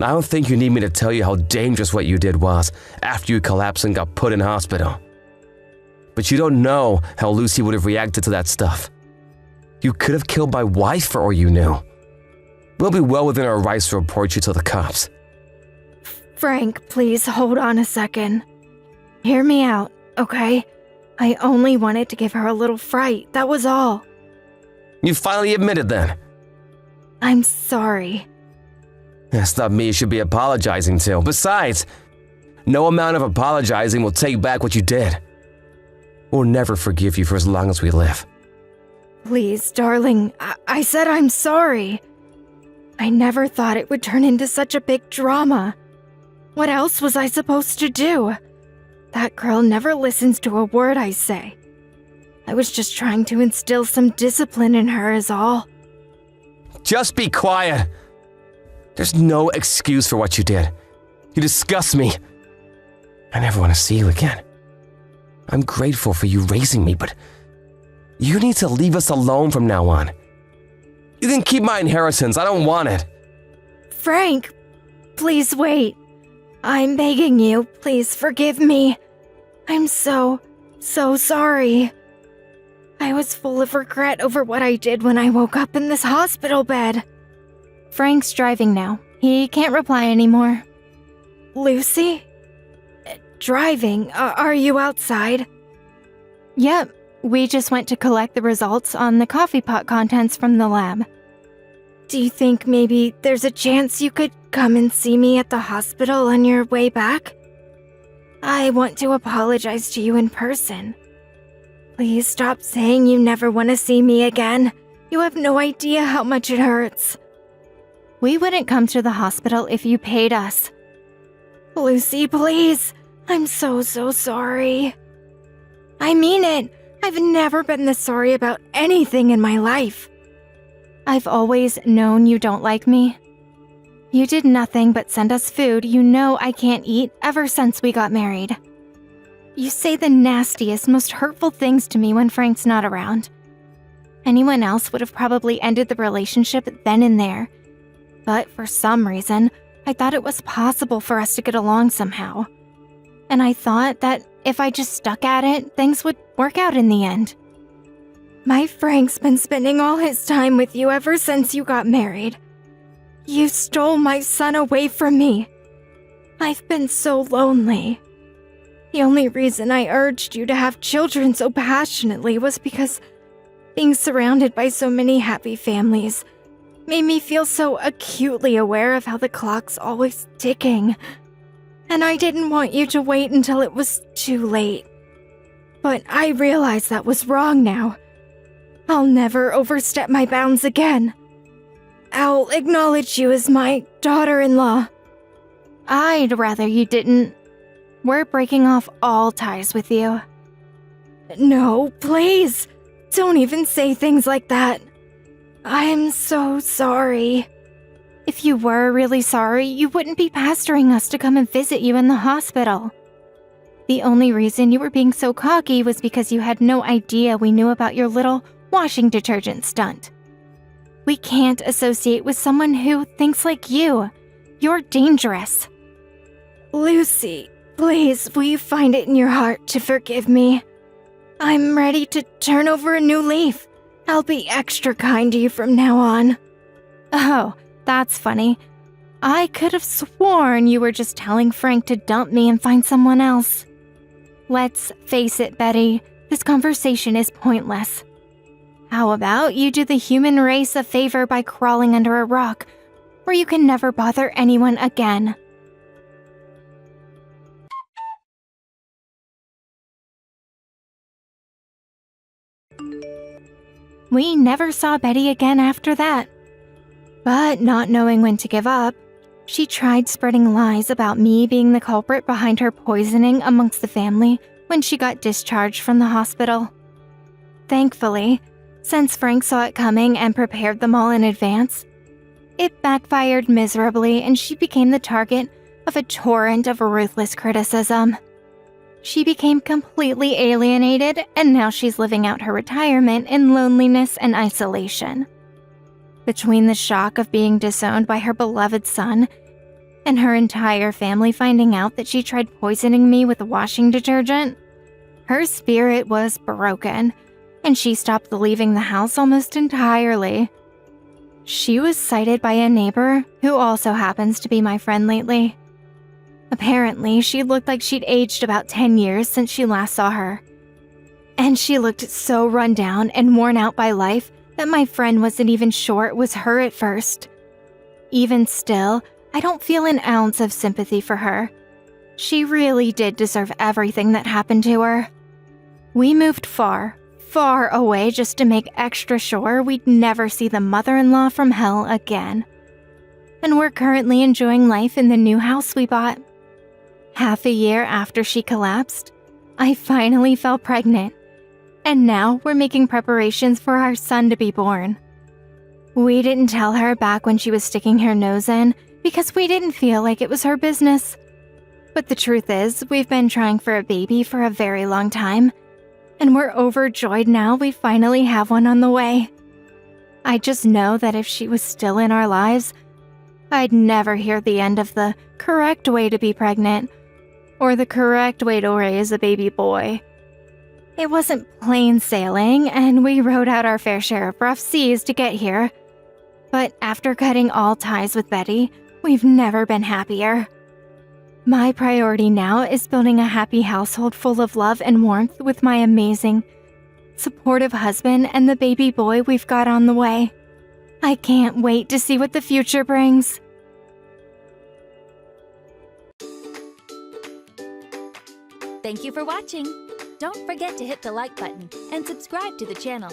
[SPEAKER 5] I don't think you need me to tell you how dangerous what you did was after you collapsed and got put in hospital. But you don't know how Lucy would have reacted to that stuff. You could have killed my wife for all you knew. We'll be well within our rights to report you to the cops.
[SPEAKER 4] Frank, please hold on a second. Hear me out, okay? I only wanted to give her a little fright, that was all.
[SPEAKER 5] You finally admitted then.
[SPEAKER 4] I'm sorry.
[SPEAKER 5] That's not me you should be apologizing to. Besides, no amount of apologizing will take back what you did. We'll never forgive you for as long as we live.
[SPEAKER 4] Please, darling, I said I'm sorry. I never thought it would turn into such a big drama. What else was I supposed to do? That girl never listens to a word I say. I was just trying to instill some discipline in her is all.
[SPEAKER 5] Just be quiet. There's no excuse for what you did. You disgust me. I never want to see you again. I'm grateful for you raising me, but you need to leave us alone from now on. You can keep my inheritance. I don't want it.
[SPEAKER 4] Frank, please wait. I'm begging you, please forgive me. I'm so sorry. I was full of regret over what I did when I woke up in this hospital bed.
[SPEAKER 3] Frank's driving now. He can't reply anymore.
[SPEAKER 4] Lucy? Driving? Are you outside?
[SPEAKER 3] Yep, we just went to collect the results on the coffee pot contents from the lab.
[SPEAKER 4] Do you think maybe there's a chance you could come and see me at the hospital on your way back? I want to apologize to you in person. Please stop saying you never want to see me again. You have no idea how much it hurts.
[SPEAKER 3] We wouldn't come to the hospital if you paid us.
[SPEAKER 4] Lucy, please. I'm so sorry. I mean it. I've never been this sorry about anything in my life.
[SPEAKER 3] I've always known you don't like me. You did nothing but send us food you know I can't eat ever since we got married. You say the nastiest, most hurtful things to me when Frank's not around. Anyone else would have probably ended the relationship then and there. But for some reason, I thought it was possible for us to get along somehow. And I thought that if I just stuck at it, things would work out in the end.
[SPEAKER 4] My Frank's been spending all his time with you ever since you got married. You stole my son away from me. I've been so lonely. The only reason I urged you to have children so passionately was because being surrounded by so many happy families made me feel so acutely aware of how the clock's always ticking. And I didn't want you to wait until it was too late. But I realize that was wrong now. I'll never overstep my bounds again. I'll acknowledge you as my daughter-in-law.
[SPEAKER 3] I'd rather you didn't. We're breaking off all ties with you.
[SPEAKER 4] No, please. Don't even say things like that. I'm so sorry.
[SPEAKER 3] If you were really sorry, you wouldn't be pestering us to come and visit you in the hospital. The only reason you were being so cocky was because you had no idea we knew about your little washing detergent stunt. We can't associate with someone who thinks like you. You're dangerous.
[SPEAKER 4] Lucy, please, will you find it in your heart to forgive me? I'm ready to turn over a new leaf. I'll be extra kind to you from now on.
[SPEAKER 3] Oh, that's funny. I could have sworn you were just telling Frank to dump me and find someone else. Let's face it, Betty, this conversation is pointless. How about you do the human race a favor by crawling under a rock, where you can never bother anyone again? We never saw Betty again after that. But not knowing when to give up, she tried spreading lies about me being the culprit behind her poisoning amongst the family when she got discharged from the hospital. Thankfully, since Frank saw it coming and prepared them all in advance, it backfired miserably and she became the target of a torrent of ruthless criticism. She became completely alienated, and now she's living out her retirement in loneliness and isolation. Between the shock of being disowned by her beloved son and her entire family finding out that she tried poisoning me with washing detergent, her spirit was broken, and she stopped leaving the house almost entirely. She was sighted by a neighbor who also happens to be my friend lately. Apparently, she looked like she'd aged about 10 years since she last saw her. And she looked so run down and worn out by life that my friend wasn't even sure it was her at first. Even still, I don't feel an ounce of sympathy for her. She really did deserve everything that happened to her. We moved far, far away just to make extra sure we'd never see the mother-in-law from hell again. And we're currently enjoying life in the new house we bought. Half a year after she collapsed, I finally fell pregnant, and now we're making preparations for our son to be born. We didn't tell her back when she was sticking her nose in because we didn't feel like it was her business. But the truth is, we've been trying for a baby for a very long time, and we're overjoyed now we finally have one on the way. I just know that if she was still in our lives, I'd never hear the end of the correct way to be pregnant or the correct way to raise a baby boy. It wasn't plain sailing, and we rode out our fair share of rough seas to get here. But after cutting all ties with Betty, we've never been happier. My priority now is building a happy household full of love and warmth with my amazing, supportive husband and the baby boy we've got on the way. I can't wait to see what the future brings.
[SPEAKER 6] Thank you for watching. Don't forget to hit the like button and subscribe to the channel.